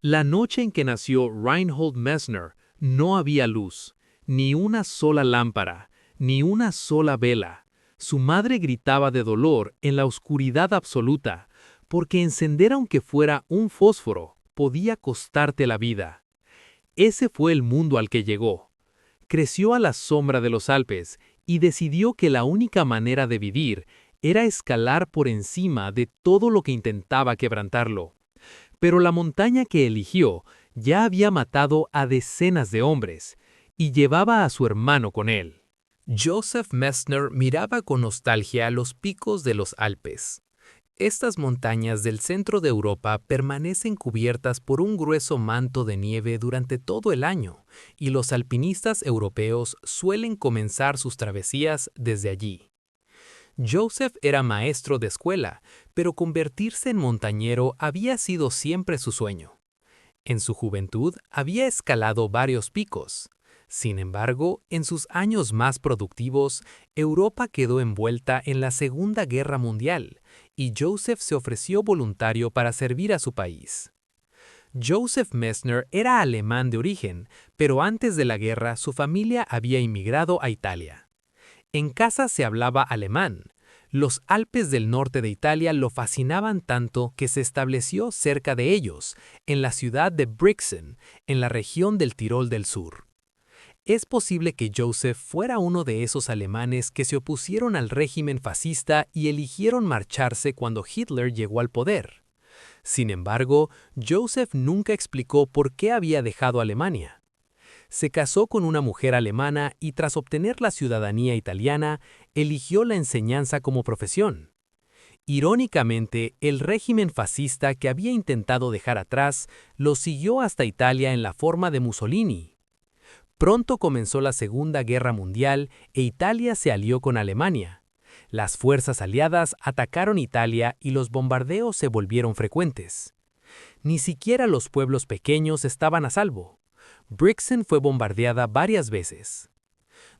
La noche en que nació Reinhold Messner, no había luz, ni una sola lámpara, ni una sola vela. Su madre gritaba de dolor en la oscuridad absoluta, porque encender aunque fuera un fósforo podía costarte la vida. Ese fue el mundo al que llegó. Creció a la sombra de los Alpes y decidió que la única manera de vivir era escalar por encima de todo lo que intentaba quebrantarlo. Pero la montaña que eligió ya había matado a decenas de hombres y llevaba a su hermano con él. Joseph Messner miraba con nostalgia los picos de los Alpes. Estas montañas del centro de Europa permanecen cubiertas por un grueso manto de nieve durante todo el año, y los alpinistas europeos suelen comenzar sus travesías desde allí. Joseph era maestro de escuela, pero convertirse en montañero había sido siempre su sueño. En su juventud había escalado varios picos. Sin embargo, en sus años más productivos, Europa quedó envuelta en la Segunda Guerra Mundial, y Joseph se ofreció voluntario para servir a su país. Joseph Messner era alemán de origen, pero antes de la guerra su familia había inmigrado a Italia. En casa se hablaba alemán. Los Alpes del norte de Italia lo fascinaban tanto que se estableció cerca de ellos, en la ciudad de Brixen, en la región del Tirol del Sur. Es posible que Joseph fuera uno de esos alemanes que se opusieron al régimen fascista y eligieron marcharse cuando Hitler llegó al poder. Sin embargo, Joseph nunca explicó por qué había dejado Alemania. Se casó con una mujer alemana y tras obtener la ciudadanía italiana, eligió la enseñanza como profesión. Irónicamente, el régimen fascista que había intentado dejar atrás lo siguió hasta Italia en la forma de Mussolini. Pronto comenzó la Segunda Guerra Mundial e Italia se alió con Alemania. Las fuerzas aliadas atacaron Italia y los bombardeos se volvieron frecuentes. Ni siquiera los pueblos pequeños estaban a salvo. Brixen fue bombardeada varias veces.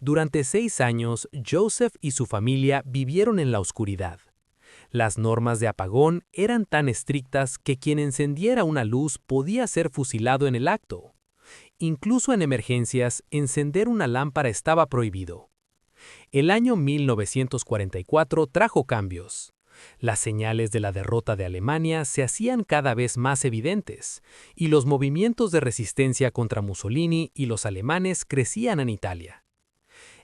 Durante 6 años, Joseph y su familia vivieron en la oscuridad. Las normas de apagón eran tan estrictas que quien encendiera una luz podía ser fusilado en el acto. Incluso en emergencias, encender una lámpara estaba prohibido. El año 1944 trajo cambios. Las señales de la derrota de Alemania se hacían cada vez más evidentes, y los movimientos de resistencia contra Mussolini y los alemanes crecían en Italia.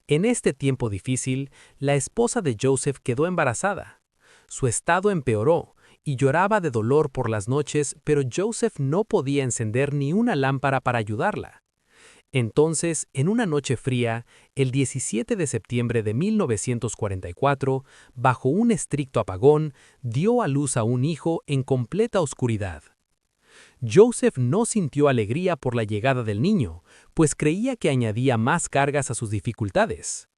En este tiempo difícil, la esposa de Joseph quedó embarazada. Su estado empeoró, y lloraba de dolor por las noches, pero Joseph no podía encender ni una lámpara para ayudarla. Entonces, en una noche fría, el 17 de septiembre de 1944, bajo un estricto apagón, dio a luz a un hijo en completa oscuridad. Joseph no sintió alegría por la llegada del niño, pues creía que añadía más cargas a sus dificultades.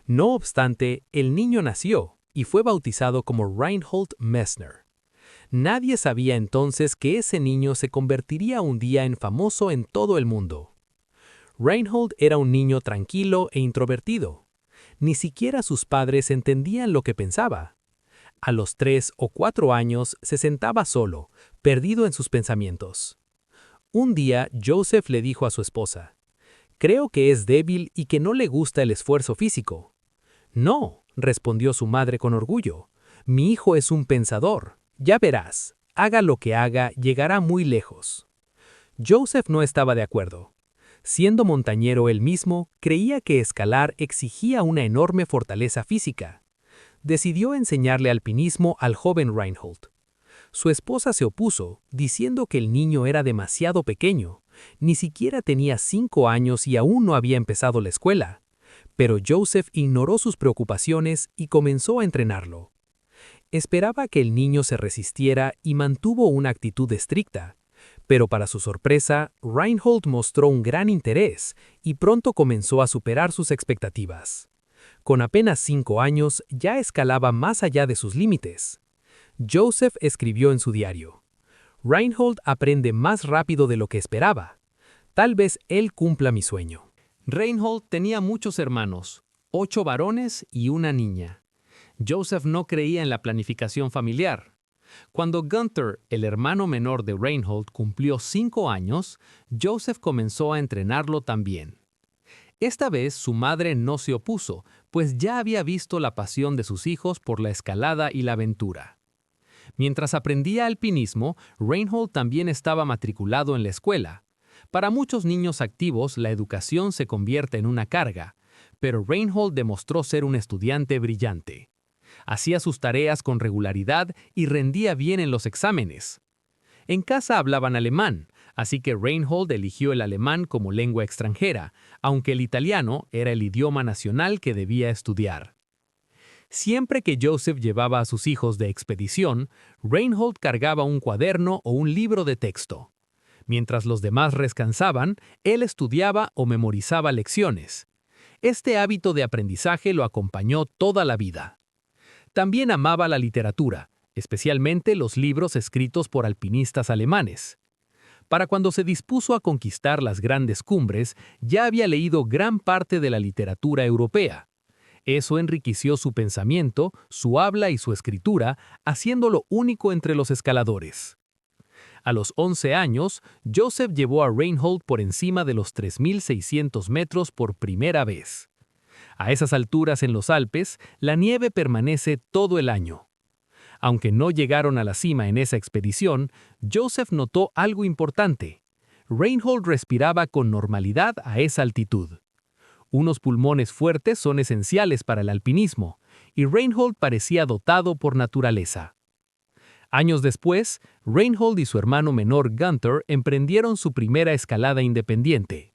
No obstante, el niño nació y fue bautizado como Reinhold Messner. Nadie sabía entonces que ese niño se convertiría un día en famoso en todo el mundo. Reinhold era un niño tranquilo e introvertido. Ni siquiera sus padres entendían lo que pensaba. A los 3 o 4 años se sentaba solo, perdido en sus pensamientos. Un día Joseph le dijo a su esposa: «Creo que es débil y que no le gusta el esfuerzo físico». «No», respondió su madre con orgullo, «mi hijo es un pensador. Ya verás, haga lo que haga, llegará muy lejos». Joseph no estaba de acuerdo. Siendo montañero él mismo, creía que escalar exigía una enorme fortaleza física. Decidió enseñarle alpinismo al joven Reinhold. Su esposa se opuso, diciendo que el niño era demasiado pequeño, ni siquiera tenía 5 años y aún no había empezado la escuela. Pero Joseph ignoró sus preocupaciones y comenzó a entrenarlo. Esperaba que el niño se resistiera y mantuvo una actitud estricta. Pero para su sorpresa, Reinhold mostró un gran interés y pronto comenzó a superar sus expectativas. Con apenas 5 años ya escalaba más allá de sus límites. Joseph escribió en su diario: «Reinhold aprende más rápido de lo que esperaba. Tal vez él cumpla mi sueño». Reinhold tenía muchos hermanos, 8 varones y una niña. Joseph no creía en la planificación familiar. Cuando Gunther, el hermano menor de Reinhold, cumplió 5 años, Joseph comenzó a entrenarlo también. Esta vez su madre no se opuso, pues ya había visto la pasión de sus hijos por la escalada y la aventura. Mientras aprendía alpinismo, Reinhold también estaba matriculado en la escuela. Para muchos niños activos, la educación se convierte en una carga, pero Reinhold demostró ser un estudiante brillante. Hacía sus tareas con regularidad y rendía bien en los exámenes. En casa hablaban alemán, así que Reinhold eligió el alemán como lengua extranjera, aunque el italiano era el idioma nacional que debía estudiar. Siempre que Joseph llevaba a sus hijos de expedición, Reinhold cargaba un cuaderno o un libro de texto. Mientras los demás descansaban, él estudiaba o memorizaba lecciones. Este hábito de aprendizaje lo acompañó toda la vida. También amaba la literatura, especialmente los libros escritos por alpinistas alemanes. Para cuando se dispuso a conquistar las grandes cumbres, ya había leído gran parte de la literatura europea. Eso enriqueció su pensamiento, su habla y su escritura, haciéndolo único entre los escaladores. A los 11 años, Joseph llevó a Reinhold por encima de los 3.600 metros por primera vez. A esas alturas en los Alpes, la nieve permanece todo el año. Aunque no llegaron a la cima en esa expedición, Joseph notó algo importante. Reinhold respiraba con normalidad a esa altitud. Unos pulmones fuertes son esenciales para el alpinismo, y Reinhold parecía dotado por naturaleza. Años después, Reinhold y su hermano menor Gunther emprendieron su primera escalada independiente.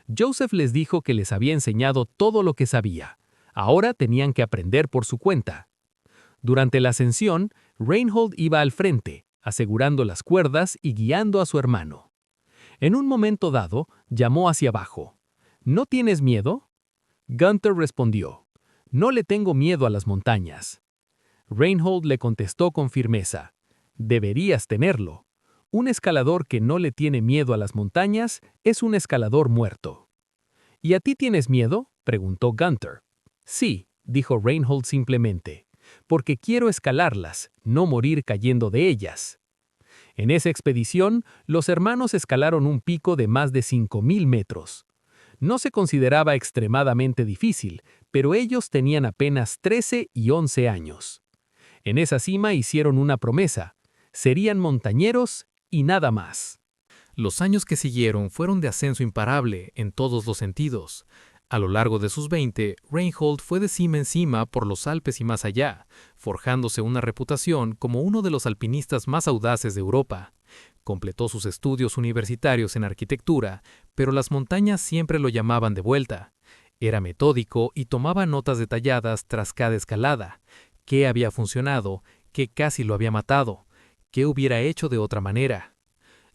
Joseph les dijo que les había enseñado todo lo que sabía. Ahora tenían que aprender por su cuenta. Durante la ascensión, Reinhold iba al frente, asegurando las cuerdas y guiando a su hermano. En un momento dado, llamó hacia abajo. ¿No tienes miedo? Gunther respondió, no le tengo miedo a las montañas. Reinhold le contestó con firmeza, deberías tenerlo. Un escalador que no le tiene miedo a las montañas es un escalador muerto. ¿Y a ti tienes miedo?, preguntó Gunther. Sí, dijo Reinhold simplemente, porque quiero escalarlas, no morir cayendo de ellas. En esa expedición, los hermanos escalaron un pico de más de 5.000 metros. No se consideraba extremadamente difícil, pero ellos tenían apenas 13 y 11 años. En esa cima hicieron una promesa: serían montañeros y nada más. Los años que siguieron fueron de ascenso imparable en todos los sentidos. A lo largo de sus 20, Reinhold fue de cima en cima por los Alpes y más allá, forjándose una reputación como uno de los alpinistas más audaces de Europa. Completó sus estudios universitarios en arquitectura, pero las montañas siempre lo llamaban de vuelta. Era metódico y tomaba notas detalladas tras cada escalada. ¿Qué había funcionado? ¿Qué casi lo había matado? ¿Qué hubiera hecho de otra manera?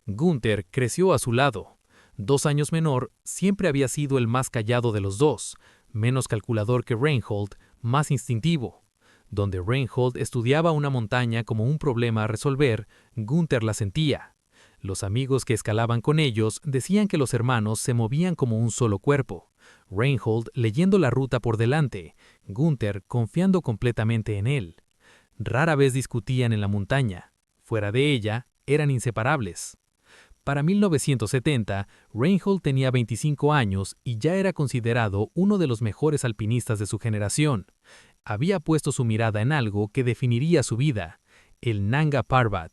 Gunther creció a su lado. 2 años menor, siempre había sido el más callado de los dos, menos calculador que Reinhold, más instintivo. Donde Reinhold estudiaba una montaña como un problema a resolver, Gunther la sentía. Los amigos que escalaban con ellos decían que los hermanos se movían como un solo cuerpo. Reinhold leyendo la ruta por delante, Gunther confiando completamente en él. Rara vez discutían en la montaña. Fuera de ella, eran inseparables. Para 1970, Reinhold tenía 25 años y ya era considerado uno de los mejores alpinistas de su generación. Había puesto su mirada en algo que definiría su vida: el Nanga Parbat,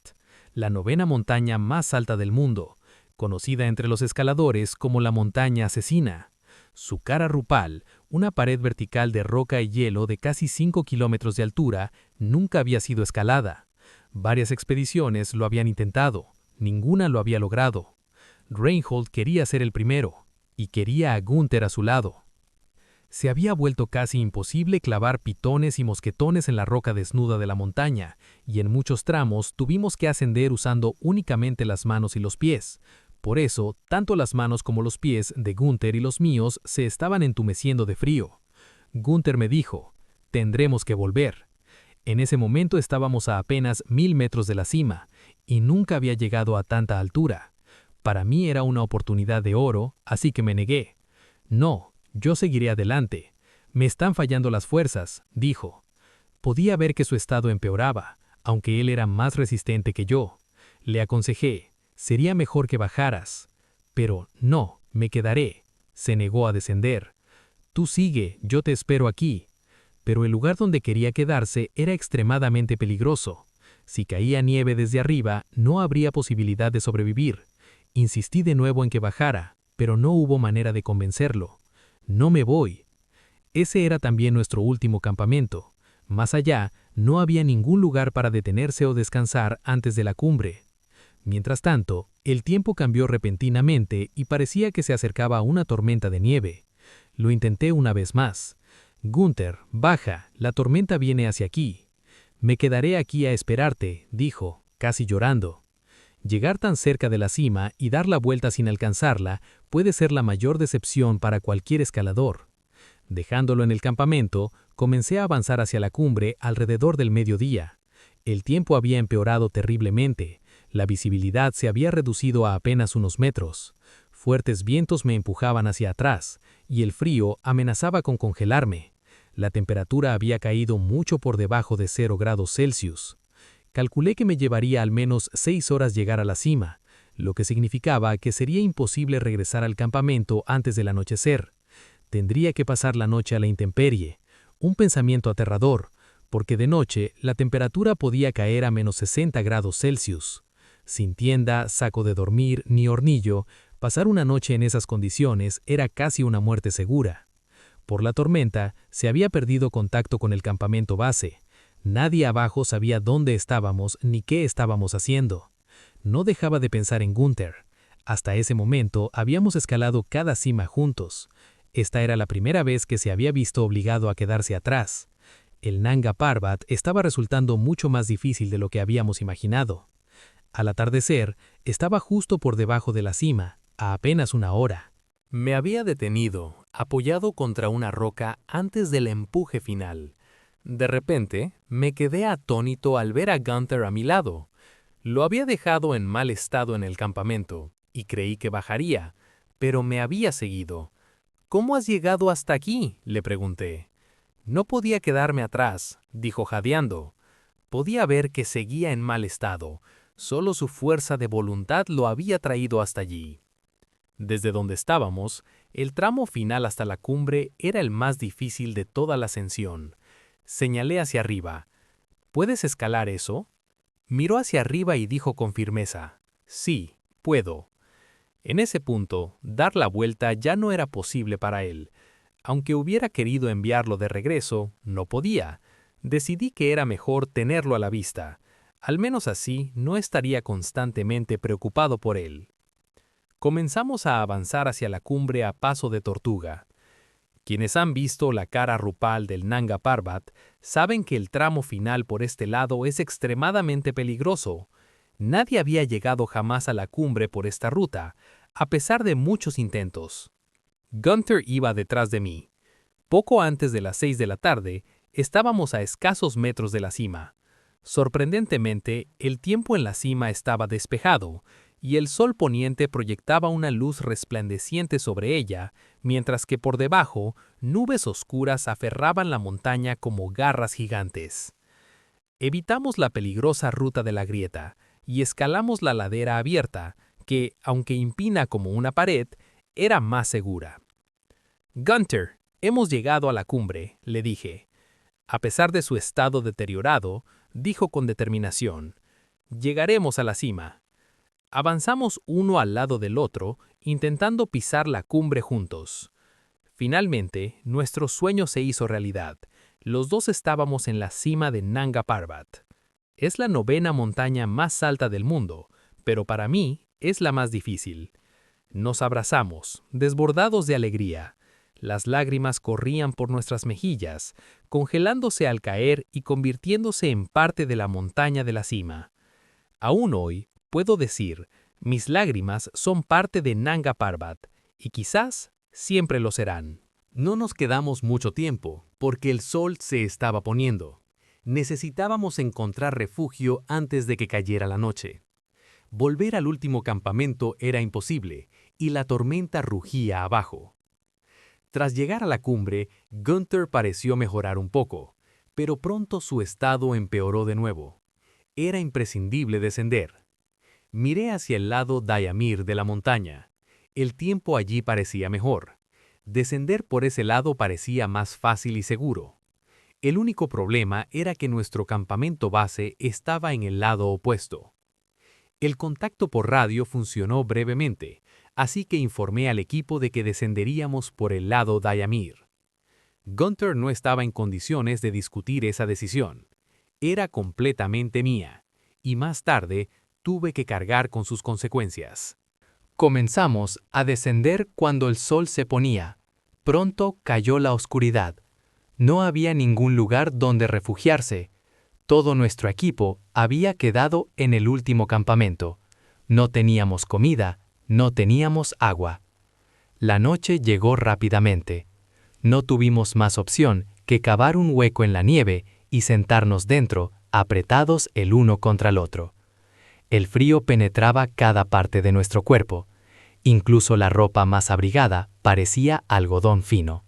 la 9ª montaña más alta del mundo, conocida entre los escaladores como la montaña asesina. Su cara rupal, una pared vertical de roca y hielo de casi 5 kilómetros de altura, nunca había sido escalada. Varias expediciones lo habían intentado, ninguna lo había logrado. Reinhold quería ser el primero, y quería a Gunther a su lado. Se había vuelto casi imposible clavar pitones y mosquetones en la roca desnuda de la montaña, y en muchos tramos tuvimos que ascender usando únicamente las manos y los pies. Por eso, tanto las manos como los pies de Gunther y los míos se estaban entumeciendo de frío. Gunther me dijo, tendremos que volver. En ese momento estábamos a apenas 1.000 metros de la cima, y nunca había llegado a tanta altura. Para mí era una oportunidad de oro, así que me negué. No, yo seguiré adelante. Me están fallando las fuerzas, dijo. Podía ver que su estado empeoraba. aunque él era más resistente que yo. Le aconsejé, sería mejor que bajaras. Pero no, me quedaré. Se negó a descender. Tú sigue, yo te espero aquí. Pero el lugar donde quería quedarse era extremadamente peligroso. Si caía nieve desde arriba, no habría posibilidad de sobrevivir. Insistí de nuevo en que bajara, pero no hubo manera de convencerlo. No me voy. Ese era también nuestro último campamento. Más allá, no había ningún lugar para detenerse o descansar antes de la cumbre. Mientras tanto, el tiempo cambió repentinamente y parecía que se acercaba una tormenta de nieve. Lo intenté una vez más. Gunther, baja, la tormenta viene hacia aquí. Me quedaré aquí a esperarte, dijo, casi llorando. Llegar tan cerca de la cima y dar la vuelta sin alcanzarla puede ser la mayor decepción para cualquier escalador. Dejándolo en el campamento, comencé a avanzar hacia la cumbre alrededor del mediodía. El tiempo había empeorado terriblemente. La visibilidad se había reducido a apenas unos metros. Fuertes vientos me empujaban hacia atrás, y el frío amenazaba con congelarme. La temperatura había caído mucho por debajo de 0 grados Celsius. Calculé que me llevaría al menos 6 horas llegar a la cima, lo que significaba que sería imposible regresar al campamento antes del anochecer. Tendría que pasar la noche a la intemperie. Un pensamiento aterrador, porque de noche la temperatura podía caer a menos 60 grados Celsius. Sin tienda, saco de dormir ni hornillo, pasar una noche en esas condiciones era casi una muerte segura. Por la tormenta, se había perdido contacto con el campamento base. Nadie abajo sabía dónde estábamos ni qué estábamos haciendo. No dejaba de pensar en Gunther. Hasta ese momento habíamos escalado cada cima juntos. Esta era la primera vez que se había visto obligado a quedarse atrás. El Nanga Parbat estaba resultando mucho más difícil de lo que habíamos imaginado. Al atardecer, estaba justo por debajo de la cima, a apenas una hora. Me había detenido, apoyado contra una roca antes del empuje final. De repente, me quedé atónito al ver a Gunther a mi lado. Lo había dejado en mal estado en el campamento, y creí que bajaría, pero me había seguido. ¿Cómo has llegado hasta aquí?, le pregunté. No podía quedarme atrás, dijo jadeando. Podía ver que seguía en mal estado. Solo su fuerza de voluntad lo había traído hasta allí. Desde donde estábamos, el tramo final hasta la cumbre era el más difícil de toda la ascensión. Señalé hacia arriba. ¿Puedes escalar eso? Miró hacia arriba y dijo con firmeza, sí, puedo. En ese punto, dar la vuelta ya no era posible para él. Aunque hubiera querido enviarlo de regreso, no podía. Decidí que era mejor tenerlo a la vista. Al menos así no estaría constantemente preocupado por él. Comenzamos a avanzar hacia la cumbre a paso de tortuga. Quienes han visto la cara rupal del Nanga Parbat saben que el tramo final por este lado es extremadamente peligroso. Nadie había llegado jamás a la cumbre por esta ruta, a pesar de muchos intentos. Gunther iba detrás de mí. Poco antes de las 6 de la tarde, estábamos a escasos metros de la cima. Sorprendentemente, el tiempo en la cima estaba despejado, y el sol poniente proyectaba una luz resplandeciente sobre ella, mientras que por debajo, nubes oscuras aferraban la montaña como garras gigantes. Evitamos la peligrosa ruta de la grieta, y escalamos la ladera abierta, que, aunque impina como una pared, era más segura. «Gunther, hemos llegado a la cumbre», le dije. A pesar de su estado deteriorado, dijo con determinación, «Llegaremos a la cima». Avanzamos uno al lado del otro, intentando pisar la cumbre juntos. Finalmente, nuestro sueño se hizo realidad. Los dos estábamos en la cima de Nanga Parbat. Es la 9ª montaña más alta del mundo, pero para mí es la más difícil. Nos abrazamos, desbordados de alegría. Las lágrimas corrían por nuestras mejillas, congelándose al caer y convirtiéndose en parte de la montaña de la cima. Aún hoy, puedo decir, mis lágrimas son parte de Nanga Parbat, y quizás siempre lo serán. No nos quedamos mucho tiempo, porque el sol se estaba poniendo. Necesitábamos encontrar refugio antes de que cayera la noche. Volver al último campamento era imposible, y la tormenta rugía abajo. Tras llegar a la cumbre, Gunther pareció mejorar un poco, pero pronto su estado empeoró de nuevo. Era imprescindible descender. Miré hacia el lado Dayamir de la montaña. El tiempo allí parecía mejor. Descender por ese lado parecía más fácil y seguro. El único problema era que nuestro campamento base estaba en el lado opuesto. El contacto por radio funcionó brevemente, así que informé al equipo de que descenderíamos por el lado Dayamir. Gunther no estaba en condiciones de discutir esa decisión. Era completamente mía, y más tarde tuve que cargar con sus consecuencias. Comenzamos a descender cuando el sol se ponía. Pronto cayó la oscuridad. No había ningún lugar donde refugiarse. Todo nuestro equipo había quedado en el último campamento. No teníamos comida, no teníamos agua. La noche llegó rápidamente. No tuvimos más opción que cavar un hueco en la nieve y sentarnos dentro, apretados el uno contra el otro. El frío penetraba cada parte de nuestro cuerpo. Incluso la ropa más abrigada parecía algodón fino.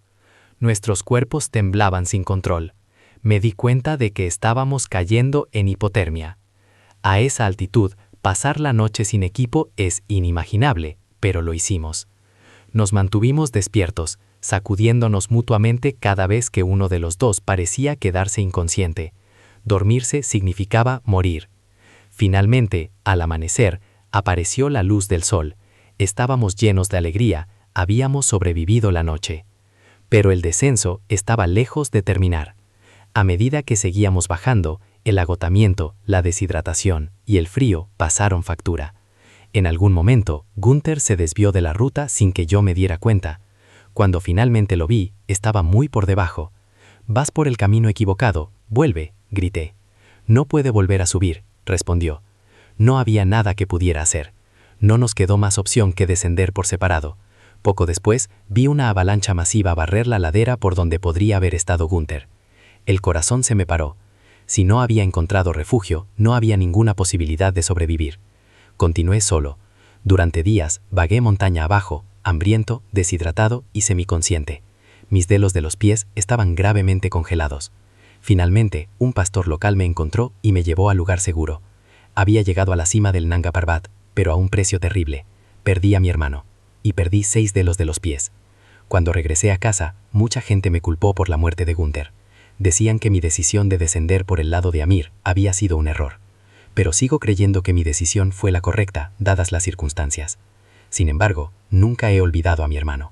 Nuestros cuerpos temblaban sin control. Me di cuenta de que estábamos cayendo en hipotermia. A esa altitud, pasar la noche sin equipo es inimaginable, pero lo hicimos. Nos mantuvimos despiertos, sacudiéndonos mutuamente cada vez que uno de los dos parecía quedarse inconsciente. Dormirse significaba morir. Finalmente, al amanecer, apareció la luz del sol. Estábamos llenos de alegría, habíamos sobrevivido la noche. Pero el descenso estaba lejos de terminar. A medida que seguíamos bajando, el agotamiento, la deshidratación y el frío pasaron factura. En algún momento, Gunther se desvió de la ruta sin que yo me diera cuenta. Cuando finalmente lo vi, estaba muy por debajo. «Vas por el camino equivocado, vuelve», grité. «No puede volver a subir», respondió. No había nada que pudiera hacer. No nos quedó más opción que descender por separado. Poco después, vi una avalancha masiva barrer la ladera por donde podría haber estado Gunther. El corazón se me paró. Si no había encontrado refugio, no había ninguna posibilidad de sobrevivir. Continué solo. Durante días, vagué montaña abajo, hambriento, deshidratado y semiconsciente. Mis dedos de los pies estaban gravemente congelados. Finalmente, un pastor local me encontró y me llevó al lugar seguro. Había llegado a la cima del Nanga Parbat, pero a un precio terrible. Perdí a mi hermano. Y perdí 6 dedos de los pies. Cuando regresé a casa, mucha gente me culpó por la muerte de Gunther. Decían que mi decisión de descender por el lado de Amir había sido un error. Pero sigo creyendo que mi decisión fue la correcta, dadas las circunstancias. Sin embargo, nunca he olvidado a mi hermano.